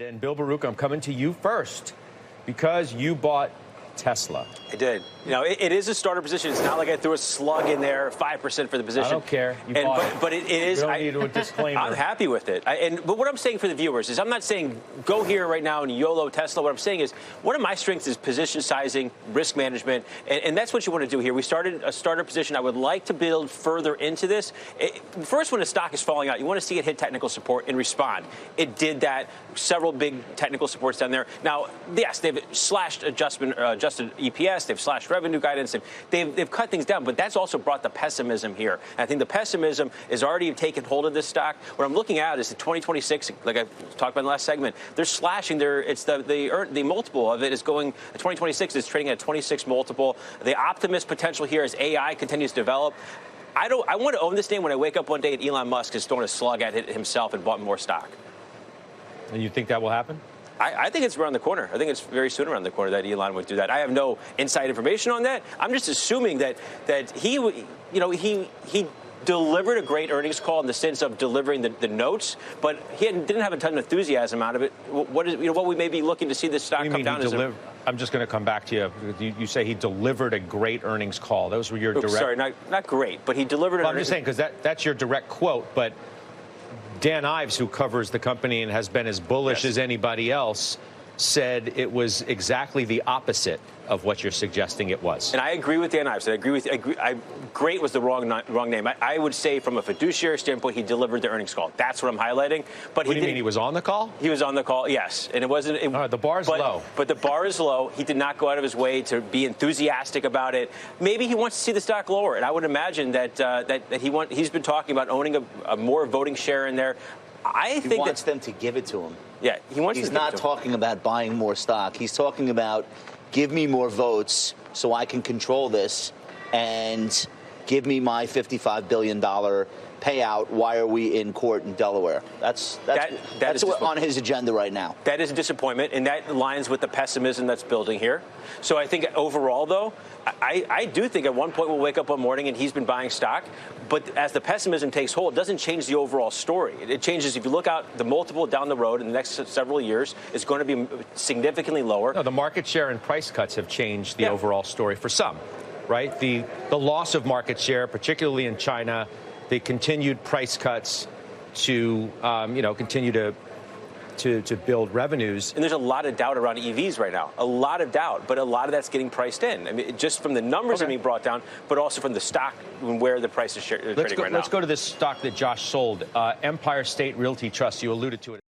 And Bill Baruch, I'm coming to you first because you bought Tesla. I did. You know, it is a starter position. It's not like I threw a slug in there, 5% for the position. I don't care. You bought it. But it is. You don't need a disclaimer. I'm happy with it. But what I'm saying for the viewers is I'm not saying go here right now and YOLO Tesla. What I'm saying is one of my strengths is position sizing, risk management, and that's what you want to do here. We started a starter position. I would like to build further into this. First, when a stock is falling out, you want to see it hit technical support and respond. It did that. Several big technical supports down there. Now, yes, they've slashed adjusted EPS. They've slashed revenue guidance. They've cut things down, but that's also brought the pessimism here. And I think the pessimism is already taken hold of this stock. What I'm looking at is the 2026, like I talked about in the last segment. They're slashing the multiple of it is going. 2026 is trading at a 26 multiple. The optimist potential here as AI continues to develop. I want to own this name when I wake up one day and Elon Musk is throwing a slug at it himself and bought more stock. And you think that will happen? I think it's around the corner. I think it's very soon around the corner that Elon would do that. I have no inside information on that. I'm just assuming that he delivered a great earnings call in the sense of delivering the notes, but he didn't have a ton of enthusiasm out of it. What we may be looking to see this stock come down is. I'm just going to come back to you. You say he delivered a great earnings call. Those were your direct. Sorry, not great, but he delivered. Well, I'm just saying because that's your direct quote, but. Dan Ives, who covers the company and has been as bullish as anybody else, said it was exactly the opposite of what you're suggesting it was. And I agree with Dan Ives. Great was the wrong name. I would say from a fiduciary standpoint, he delivered the earnings call. That's what I'm highlighting. But what do you mean? He was on the call? He was on the call, yes. And it wasn't. The bar's low. But the bar is low. He did not go out of his way to be enthusiastic about it. Maybe he wants to see the stock lower. And I would imagine that he's been talking about owning a more voting share in there. I think he wants them to give it to him. Yeah, he wants. He's not talking about buying more stock. He's talking about give me more votes so I can control this and give me my $55 billion payout. Why are we in court in Delaware? That's what on his agenda right now. That is a disappointment, and that aligns with the pessimism that's building here. So I think overall, though, I do think at one point we'll wake up one morning and he's been buying stock. But as the pessimism takes hold, it doesn't change the overall story. It changes if you look out the multiple down the road in the next several years, it's going to be significantly lower. No, the market share and price cuts have changed the overall story for some, right? The loss of market share, particularly in China, the continued price cuts to continue to build revenues. And there's a lot of doubt around EVs right now. A lot of doubt, but a lot of that's getting priced in. I mean, just from the numbers that are being brought down, but also from the stock and where the price is trading right now. Let's go to this stock that Josh sold, Empire State Realty Trust. You alluded to it.